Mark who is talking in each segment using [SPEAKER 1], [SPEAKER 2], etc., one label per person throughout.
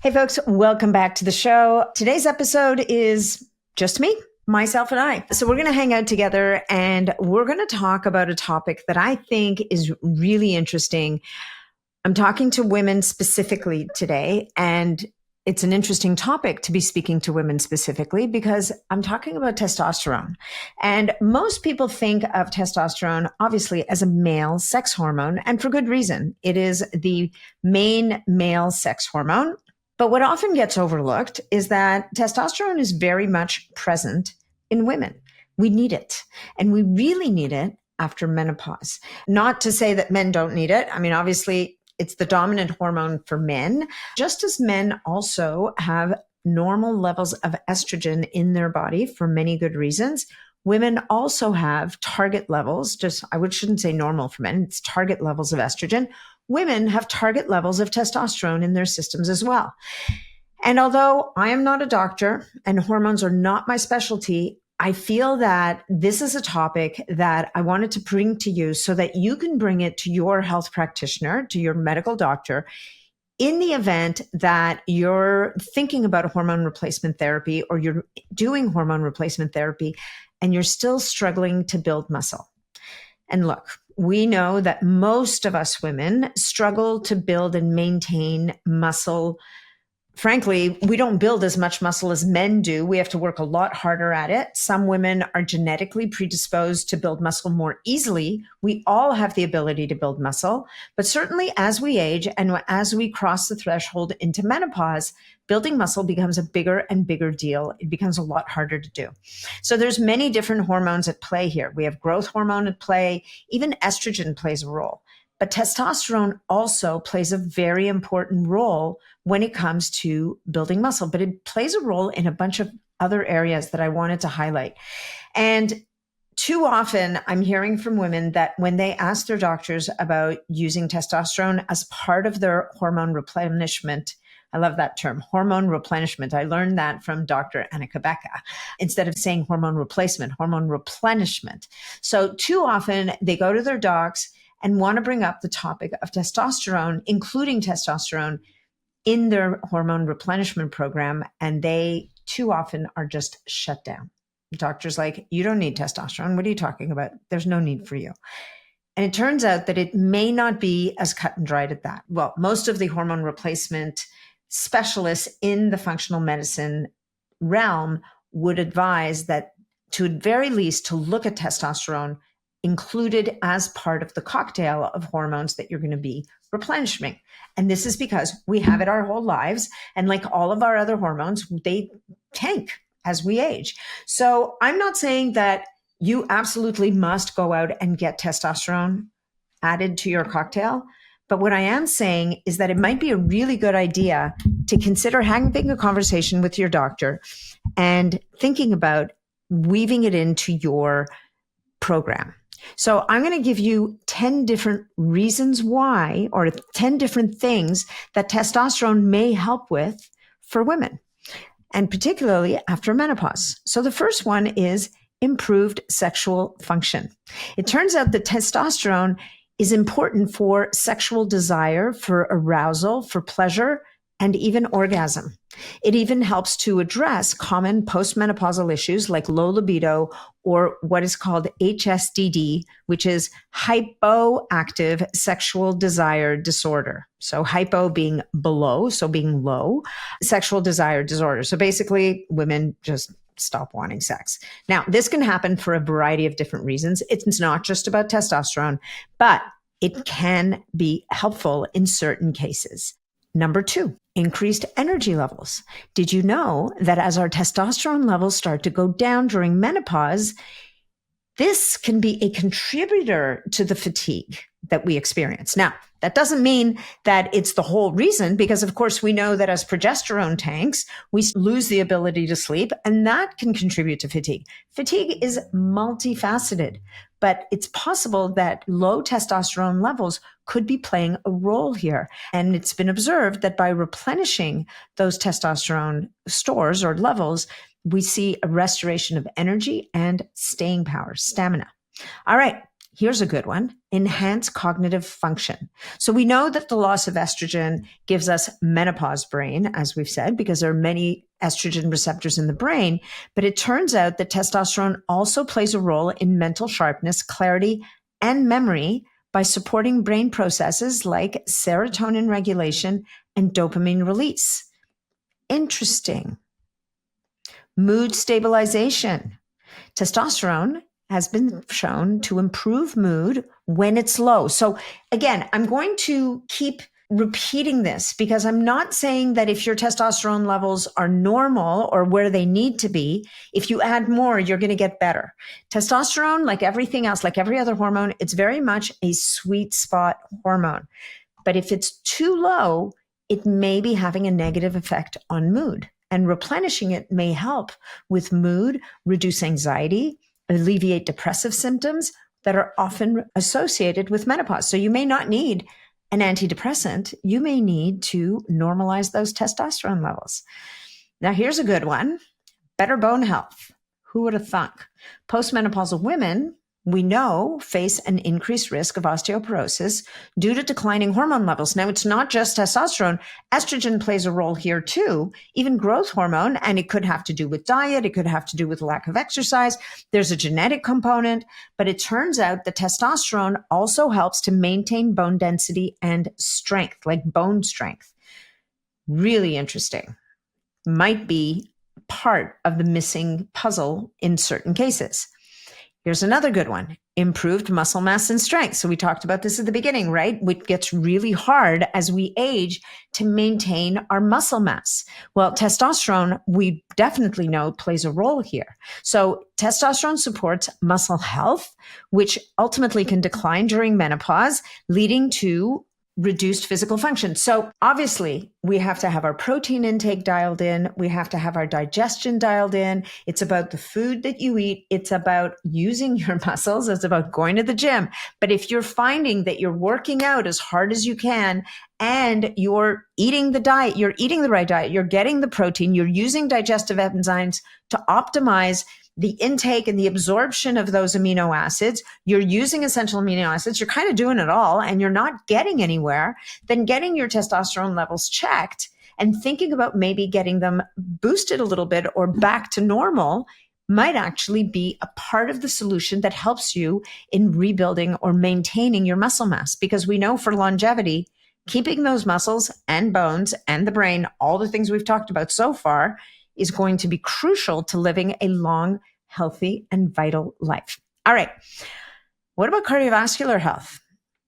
[SPEAKER 1] Hey folks, welcome back to the show. Today's episode is just me, myself and I. So we're going to hang out together and we're going to talk about a topic that I think is really interesting. I'm talking to women specifically today, and it's an interesting topic to be speaking to women specifically because I'm talking about testosterone. And most people think of testosterone, obviously, as a male sex hormone, and for good reason. It is the main male sex hormone. But what often gets overlooked is that testosterone is very much present in women. We need it, and we really need it after menopause. Not to say that men don't need it. I mean, obviously, it's the dominant hormone for men, just as men also have normal levels of estrogen in their body for many good reasons. Women also have target levels, I shouldn't say normal for men, it's target levels of estrogen. Women have target levels of testosterone in their systems as well. And although I am not a doctor and hormones are not my specialty, I feel that this is a topic that I wanted to bring to you so that you can bring it to your health practitioner, to your medical doctor, in the event that you're thinking about a hormone replacement therapy or you're doing hormone replacement therapy and you're still struggling to build muscle. And look, we know that most of us women struggle to build and maintain muscle. Frankly, we don't build as much muscle as men do. We have to work a lot harder at it. Some women are genetically predisposed to build muscle more easily. We all have the ability to build muscle, but certainly as we age and as we cross the threshold into menopause, building muscle becomes a bigger and bigger deal. It becomes a lot harder to do. So there's many different hormones at play here. We have growth hormone at play. Even estrogen plays a role. But testosterone also plays a very important role when it comes to building muscle, but it plays a role in a bunch of other areas that I wanted to highlight. And too often I'm hearing from women that when they ask their doctors about using testosterone as part of their hormone replenishment, I love that term, hormone replenishment. I learned that from Dr. Annika Becca. Instead of saying hormone replacement, hormone replenishment. So too often they go to their docs and want to bring up the topic of testosterone, including testosterone in their hormone replenishment program, and they too often are just shut down. The doctor's like, you don't need testosterone. What are you talking about? There's no need for you. And it turns out that it may not be as cut and dried at that. Well, most of the hormone replacement specialists in the functional medicine realm would advise that to at very least to look at testosterone included as part of the cocktail of hormones that you're going to be replenishing. And this is because we have it our whole lives. And like all of our other hormones, they tank as we age. So I'm not saying that you absolutely must go out and get testosterone added to your cocktail. But what I am saying is that it might be a really good idea to consider having a conversation with your doctor and thinking about weaving it into your program. So I'm going to give you 10 different reasons why, or 10 different things that testosterone may help with for women, and particularly after menopause. So the first one is improved sexual function. It turns out that testosterone is important for sexual desire, for arousal, for pleasure, and even orgasm. It even helps to address common postmenopausal issues like low libido or what is called HSDD, which is hypoactive sexual desire disorder. So hypo being below, so being low, sexual desire disorder. So basically women just stop wanting sex. Now, this can happen for a variety of different reasons. It's not just about testosterone, but it can be helpful in certain cases. Number 2, increased energy levels. Did you know that as our testosterone levels start to go down during menopause, this can be a contributor to the fatigue that we experience? Now, that doesn't mean that it's the whole reason, because of course we know that as progesterone tanks, we lose the ability to sleep, and that can contribute to fatigue. Fatigue is multifaceted, but it's possible that low testosterone levels could be playing a role here. And it's been observed that by replenishing those testosterone stores or levels, we see a restoration of energy and staying power, stamina. All right. Here's a good one: enhance cognitive function. So we know that the loss of estrogen gives us menopause brain, as we've said, because there are many estrogen receptors in the brain. But it turns out that testosterone also plays a role in mental sharpness, clarity, and memory by supporting brain processes like serotonin regulation and dopamine release. Interesting. Mood stabilization. Testosterone has been shown to improve mood when it's low. So again, I'm going to keep repeating this because I'm not saying that if your testosterone levels are normal or where they need to be, if you add more, you're going to get better. Testosterone, like everything else, like every other hormone, it's very much a sweet spot hormone. But if it's too low, it may be having a negative effect on mood. And replenishing it may help with mood, reduce anxiety, alleviate depressive symptoms that are often associated with menopause. So you may not need an antidepressant. You may need to normalize those testosterone levels. Now, here's a good one: better bone health. Who would have thunk? Postmenopausal women, we know, face an increased risk of osteoporosis due to declining hormone levels. Now, it's not just testosterone. Estrogen plays a role here too, even growth hormone, and it could have to do with diet. It could have to do with lack of exercise. There's a genetic component, but it turns out that testosterone also helps to maintain bone density and strength, like bone strength. Really interesting. Might be part of the missing puzzle in certain cases. Here's another good one: improved muscle mass and strength. So we talked about this at the beginning, right? It gets really hard as we age to maintain our muscle mass. Well, testosterone, we definitely know, plays a role here. So testosterone supports muscle health, which ultimately can decline during menopause, leading to reduced physical function. So obviously we have to have our protein intake dialed in. We have to have our digestion dialed in. It's about the food that you eat. It's about using your muscles. It's about going to the gym. But if you're finding that you're working out as hard as you can and you're eating the diet, you're eating the right diet, you're getting the protein, you're using digestive enzymes to optimize the intake and the absorption of those amino acids, you're using essential amino acids, you're kind of doing it all and you're not getting anywhere, then getting your testosterone levels checked and thinking about maybe getting them boosted a little bit or back to normal might actually be a part of the solution that helps you in rebuilding or maintaining your muscle mass. Because we know for longevity, keeping those muscles and bones and the brain, all the things we've talked about so far, is going to be crucial to living a long, healthy, and vital life. All right. What about cardiovascular health?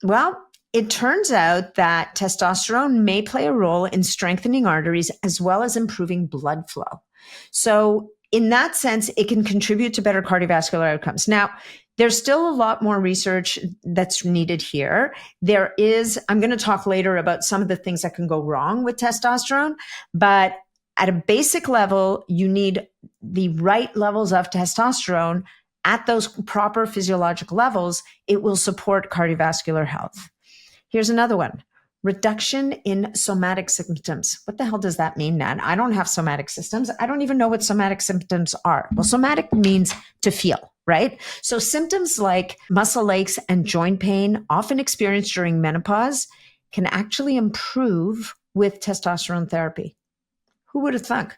[SPEAKER 1] Well, it turns out that testosterone may play a role in strengthening arteries as well as improving blood flow. So in that sense, it can contribute to better cardiovascular outcomes. Now, there's still a lot more research that's needed here. I'm going to talk later about some of the things that can go wrong with testosterone, but at a basic level, you need the right levels of testosterone at those proper physiological levels. It will support cardiovascular health. Here's another one: reduction in somatic symptoms. What the hell does that mean, Nat? I don't have somatic symptoms. I don't even know what somatic symptoms are. Well, somatic means to feel, right? So symptoms like muscle aches and joint pain, often experienced during menopause, can actually improve with testosterone therapy. Who would have thunk?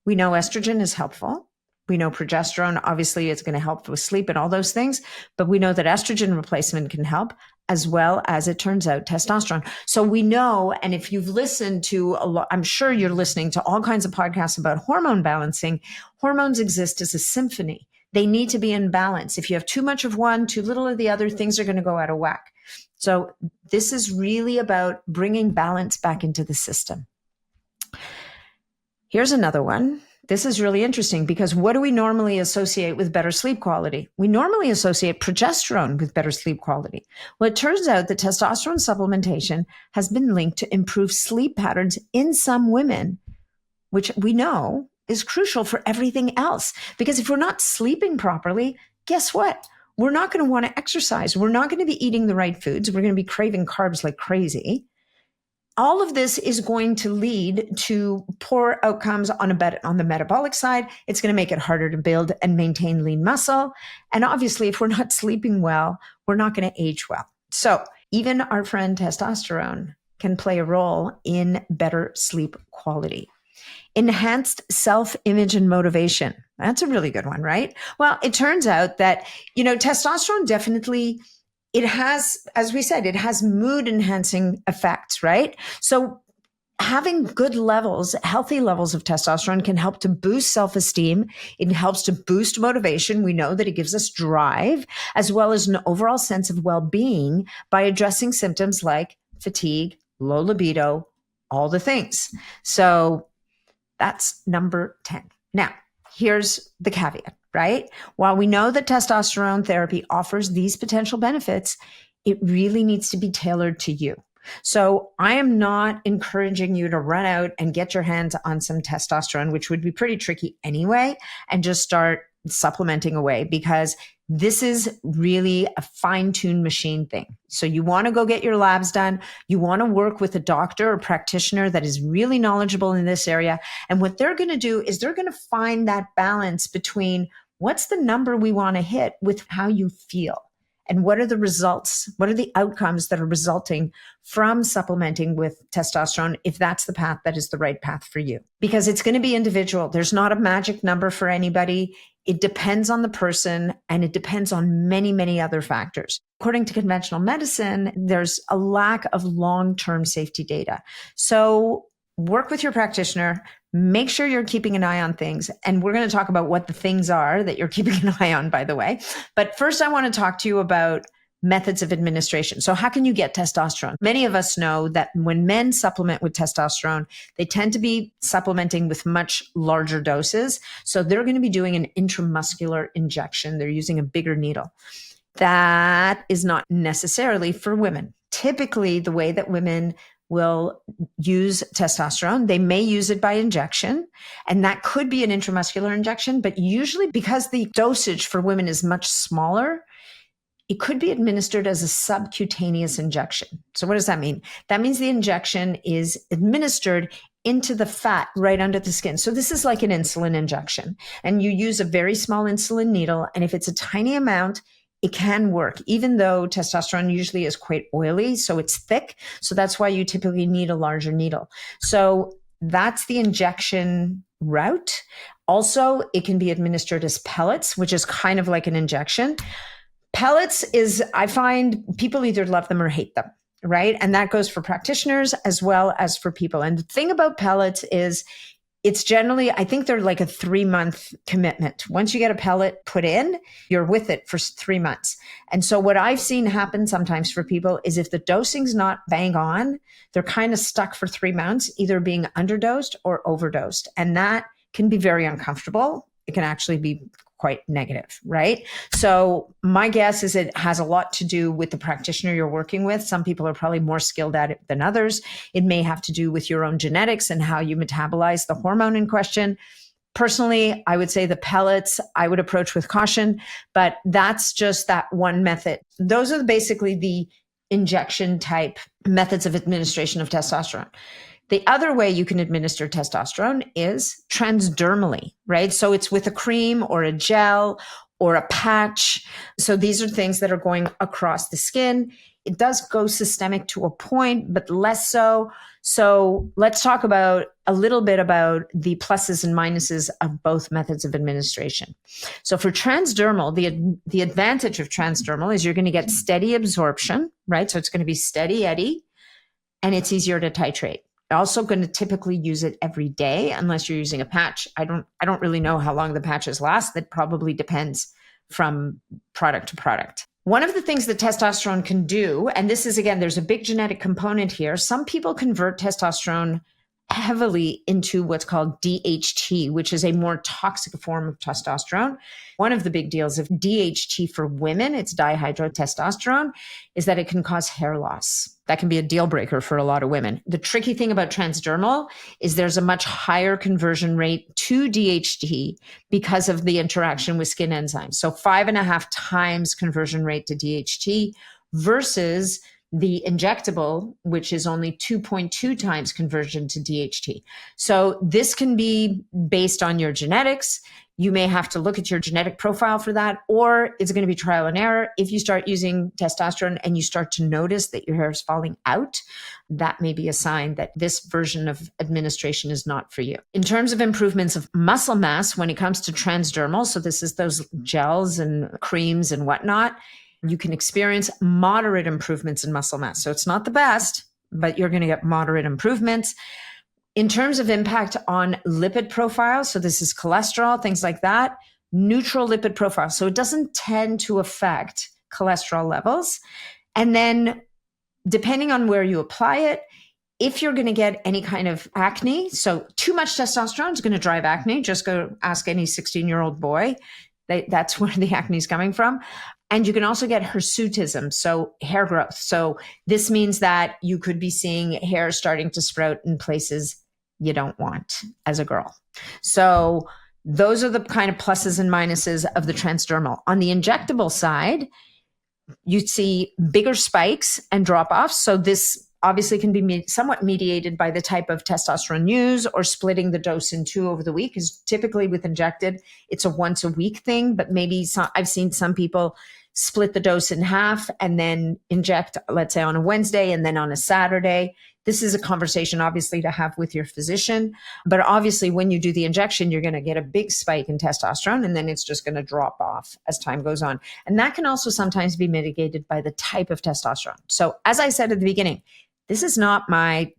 [SPEAKER 1] We know estrogen is helpful. We know progesterone, obviously, is going to help with sleep and all those things, but we know that estrogen replacement can help, as well as, it turns out, testosterone. So we know, and if you've listened to a lot, I'm sure you're listening to all kinds of podcasts about hormone balancing. Hormones exist as a symphony. They need to be in balance. If you have too much of one, too little of the other, things are going to go out of whack. So this is really about bringing balance back into the system. Here's another one. This is really interesting because what do we normally associate with better sleep quality? We normally associate progesterone with better sleep quality. Well, it turns out that testosterone supplementation has been linked to improved sleep patterns in some women, which we know is crucial for everything else. Because if we're not sleeping properly, guess what? We're not going to want to exercise. We're not going to be eating the right foods. We're going to be craving carbs like crazy. All of this is going to lead to poor outcomes on the metabolic side. It's going to make it harder to build and maintain lean muscle. And obviously, if we're not sleeping well, we're not going to age well. So even our friend testosterone can play a role in better sleep quality. Enhanced self-image and motivation. That's a really good one, right? Well, it turns out that, testosterone definitely, it has, as we said, it has mood enhancing effects, right? So having good levels, healthy levels of testosterone can help to boost self-esteem. It helps to boost motivation. We know that it gives us drive, as well as an overall sense of well-being by addressing symptoms like fatigue, low libido, all the things. So that's number 10. Now, here's the caveat, right? While we know that testosterone therapy offers these potential benefits, it really needs to be tailored to you. So I am not encouraging you to run out and get your hands on some testosterone, which would be pretty tricky anyway, and just start supplementing away, because this is really a fine-tuned machine thing. So you want to go get your labs done. You want to work with a doctor or practitioner that is really knowledgeable in this area. And what they're going to do is they're going to find that balance between what's the number we want to hit with how you feel. And what are the results? What are the outcomes that are resulting from supplementing with testosterone, if that's the path that is the right path for you? Because it's going to be individual. There's not a magic number for anybody. It depends on the person, and it depends on many, many other factors. According to conventional medicine, there's a lack of long-term safety data. So work with your practitioner. Make sure you're keeping an eye on things. And we're going to talk about what the things are that you're keeping an eye on, by the way. But first, I want to talk to you about methods of administration. So how can you get testosterone? Many of us know that when men supplement with testosterone, they tend to be supplementing with much larger doses. So they're going to be doing an intramuscular injection. They're using a bigger needle. That is not necessarily for women. Typically, the way that women will use testosterone, they may use it by injection, and that could be an intramuscular injection, but usually because the dosage for women is much smaller, it could be administered as a subcutaneous injection. So what does that mean? That means the injection is administered into the fat right under the skin. So this is like an insulin injection, and you use a very small insulin needle, and if it's a tiny amount, it can work, even though testosterone usually is quite oily, so it's thick. So that's why you typically need a larger needle. So that's the injection route. Also, it can be administered as pellets, which is kind of like an injection. Pellets is, I find people either love them or hate them, right? And that goes for practitioners as well as for people. And the thing about pellets is it's generally, I think they're like a 3-month commitment. Once you get a pellet put in, you're with it for 3 months. And so what I've seen happen sometimes for people is if the dosing's not bang on, they're kind of stuck for 3 months, either being underdosed or overdosed. And that can be very uncomfortable. It can actually be quite negative, right? So my guess is it has a lot to do with the practitioner you're working with. Some people are probably more skilled at it than others. It may have to do with your own genetics and how you metabolize the hormone in question. Personally, I would say the pellets I would approach with caution, but that's just that one method. Those are basically the injection type methods of administration of testosterone. The other way you can administer testosterone is transdermally, right? So it's with a cream or a gel or a patch. So these are things that are going across the skin. It does go systemic to a point, but less so. So let's talk about a little bit about the pluses and minuses of both methods of administration. So for transdermal, the advantage of transdermal is you're going to get steady absorption, right? So it's going to be steady eddy, and it's easier to titrate. Also going to typically use it every day unless you're using a patch. I don't really know how long the patches last. That probably depends from product to product. One of the things that testosterone can do, and this is, again, there's a big genetic component here. Some people convert testosterone heavily into what's called DHT, which is a more toxic form of testosterone. One of the big deals of DHT for women, it's dihydrotestosterone, is that it can cause hair loss. That can be a deal breaker for a lot of women. The tricky thing about transdermal is there's a much higher conversion rate to DHT because of the interaction with skin enzymes. So 5.5 times conversion rate to DHT versus the injectable, which is only 2.2 times conversion to DHT. So this can be based on your genetics. You may have to look at your genetic profile for that, or it's going to be trial and error. If you start using testosterone and you start to notice that your hair is falling out, that may be a sign that this version of administration is not for you. In terms of improvements of muscle mass, when it comes to transdermal, so this is those gels and creams and whatnot, you can experience moderate improvements in muscle mass. So it's not the best, but you're going to get moderate improvements. In terms of impact on lipid profile, so this is cholesterol, things like that, neutral lipid profile. So it doesn't tend to affect cholesterol levels. And then depending on where you apply it, if you're going to get any kind of acne, so too much testosterone is going to drive acne. Just go ask any 16-year-old boy. That's where the acne is coming from. And you can also get hirsutism, so hair growth. So this means that you could be seeing hair starting to sprout in places you don't want as a girl. So those are the kind of pluses and minuses of the transdermal. On the injectable side, you'd see bigger spikes and drop-offs. So this obviously can be somewhat mediated by the type of testosterone used, or splitting the dose in two over the week. Because typically with injected, it's a once a week thing, but maybe I've seen some people split the dose in half and then inject, let's say on a Wednesday and then on a Saturday. This is a conversation obviously to have with your physician, but obviously when you do the injection, you're going to get a big spike in testosterone and then it's just going to drop off as time goes on. And that can also sometimes be mitigated by the type of testosterone. So as I said at the beginning, this is not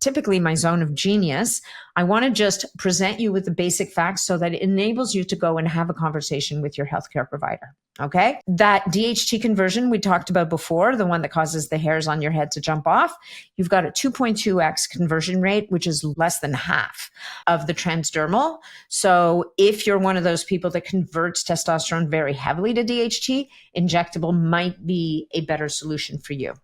[SPEAKER 1] typically my zone of genius. I want to just present you with the basic facts so that it enables you to go and have a conversation with your healthcare provider. Okay. That DHT conversion we talked about before, the one that causes the hairs on your head to jump off, you've got a 2.2x conversion rate, which is less than half of the transdermal. So if you're one of those people that converts testosterone very heavily to DHT, injectable might be a better solution for you.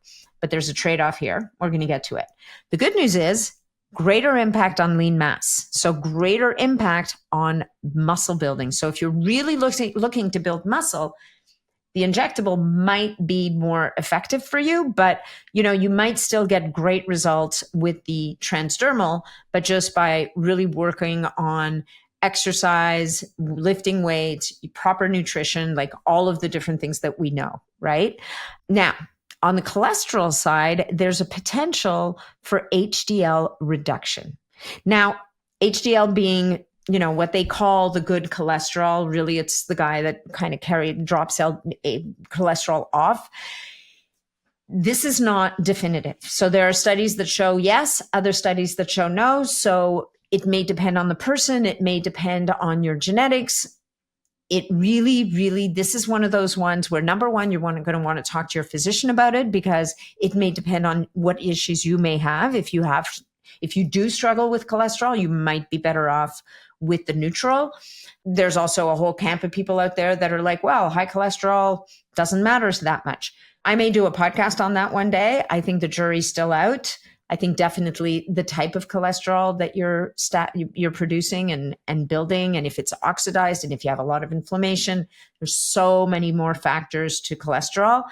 [SPEAKER 1] But there's a trade-off here. We're going to get to it. The good news is greater impact on lean mass. So greater impact on muscle building. So if you're really looking to build muscle, the injectable might be more effective for you, but you might still get great results with the transdermal, but just by really working on exercise, lifting weights, proper nutrition, like all of the different things that we know, right? Now, on the cholesterol side, there's a potential for HDL reduction. Now, HDL being, what they call the good cholesterol, really it's the guy that kind of drops cholesterol off. This is not definitive. So there are studies that show yes, other studies that show no. So it may depend on the person. It may depend on your genetics. It really, this is one of those ones where number one, you're going to want to talk to your physician about it because it may depend on what issues you may have. If you do struggle with cholesterol, you might be better off with the neutral. There's also a whole camp of people out there that are like, well, high cholesterol doesn't matter that much. I may do a podcast on that one day. I think the jury's still out. I think definitely the type of cholesterol that you're producing and building, and if it's oxidized and if you have a lot of inflammation, there's so many more factors to cholesterol.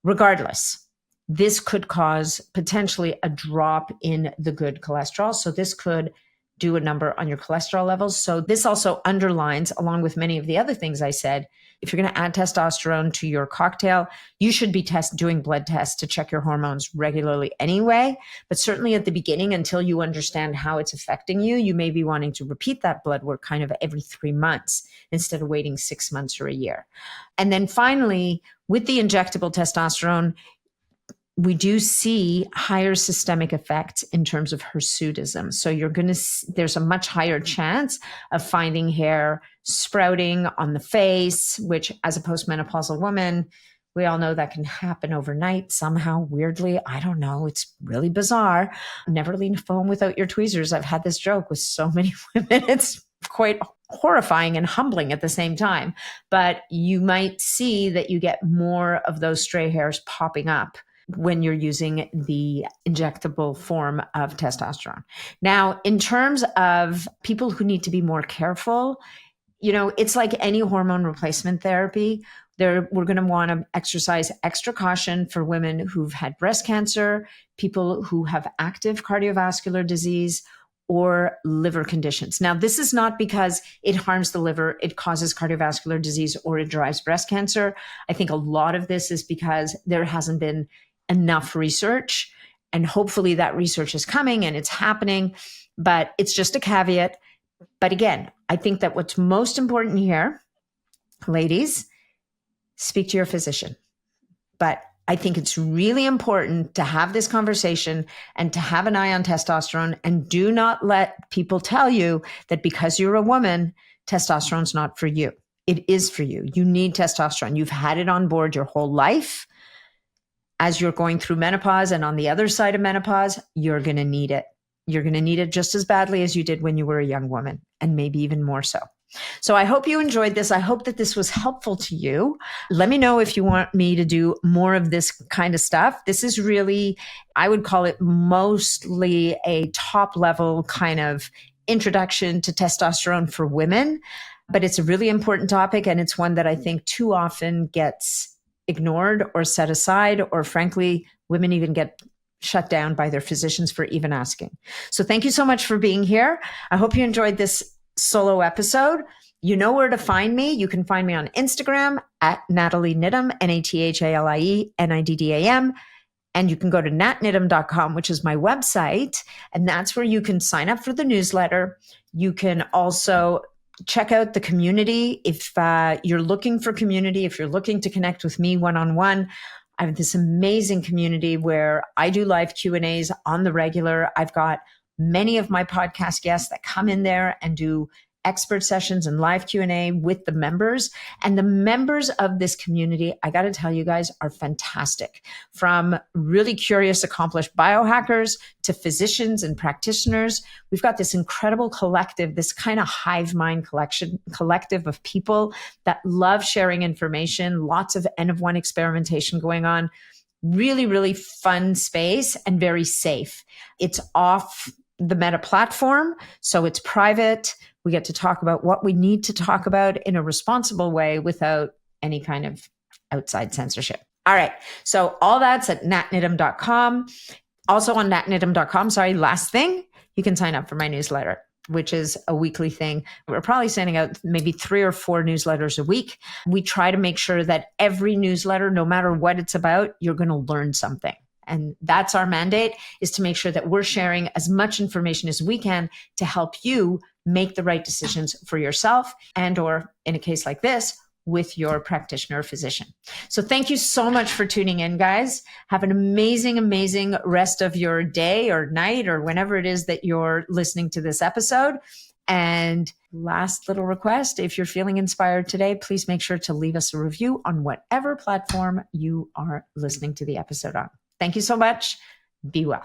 [SPEAKER 1] Regardless, this could cause potentially a drop in the good cholesterol. So this could do a number on your cholesterol levels. So this also underlines, along with many of the other things I said, if you're going to add testosterone to your cocktail, you should be doing blood tests to check your hormones regularly anyway. But certainly at the beginning, until you understand how it's affecting you, you may be wanting to repeat that blood work kind of every 3 months instead of waiting 6 months or a year. And then finally, with the injectable testosterone, we do see higher systemic effects in terms of hirsutism. So there's a much higher chance of finding hair sprouting on the face, which as a postmenopausal woman, we all know that can happen overnight somehow, weirdly. I don't know. It's really bizarre. Never leave a phone without your tweezers. I've had this joke with so many women. It's quite horrifying and humbling at the same time. But you might see that you get more of those stray hairs popping up when you're using the injectable form of testosterone. Now, in terms of people who need to be more careful, it's like any hormone replacement therapy. We're going to want to exercise extra caution for women who've had breast cancer, people who have active cardiovascular disease, or liver conditions. Now, this is not because it harms the liver, it causes cardiovascular disease, or it drives breast cancer. I think a lot of this is because there hasn't been enough research, and hopefully that research is coming and it's happening, but it's just a caveat. But again, I think that what's most important here, ladies, speak to your physician. But I think it's really important to have this conversation and to have an eye on testosterone, and do not let people tell you that because you're a woman, testosterone's not for you. It is for you. You need testosterone. You've had it on board your whole life. As you're going through menopause and on the other side of menopause, you're going to need it. You're going to need it just as badly as you did when you were a young woman, and maybe even more so. So I hope you enjoyed this. I hope that this was helpful to you. Let me know if you want me to do more of this kind of stuff. This is really, I would call it mostly a top level kind of introduction to testosterone for women, but it's a really important topic, and it's one that I think too often gets ignored or set aside, or frankly, women even get shut down by their physicians for even asking. So thank you so much for being here. I hope you enjoyed this solo episode. You know where to find me. You can find me on Instagram at Natalie Niddam, NATHALIE-NIDDAM. And you can go to natniddam.com, which is my website. And that's where you can sign up for the newsletter. You can also check out the community. If you're looking for community, if you're looking to connect with me one-on-one, I have this amazing community where I do live Q&As on the regular. I've got many of my podcast guests that come in there and do expert sessions and live Q&A with the members. And the members of this community, I got to tell you guys, are fantastic. From really curious, accomplished biohackers to physicians and practitioners. We've got this incredible collective, this kind of hive mind collective of people that love sharing information, lots of N-of-1 experimentation going on. Really, really fun space and very safe. It's off the Meta platform, so it's private. We get to talk about what we need to talk about in a responsible way without any kind of outside censorship. All right. So all that's at natniddam.com. Also on natniddam.com, last thing, you can sign up for my newsletter, which is a weekly thing. We're probably sending out maybe 3 or 4 newsletters a week. We try to make sure that every newsletter, no matter what it's about, you're going to learn something. And that's our mandate, is to make sure that we're sharing as much information as we can to help you make the right decisions for yourself, and or in a case like this, with your practitioner or physician. So thank you so much for tuning in, guys. Have an amazing, amazing rest of your day or night or whenever it is that you're listening to this episode. And last little request, if you're feeling inspired today, please make sure to leave us a review on whatever platform you are listening to the episode on. Thank you so much. Be well.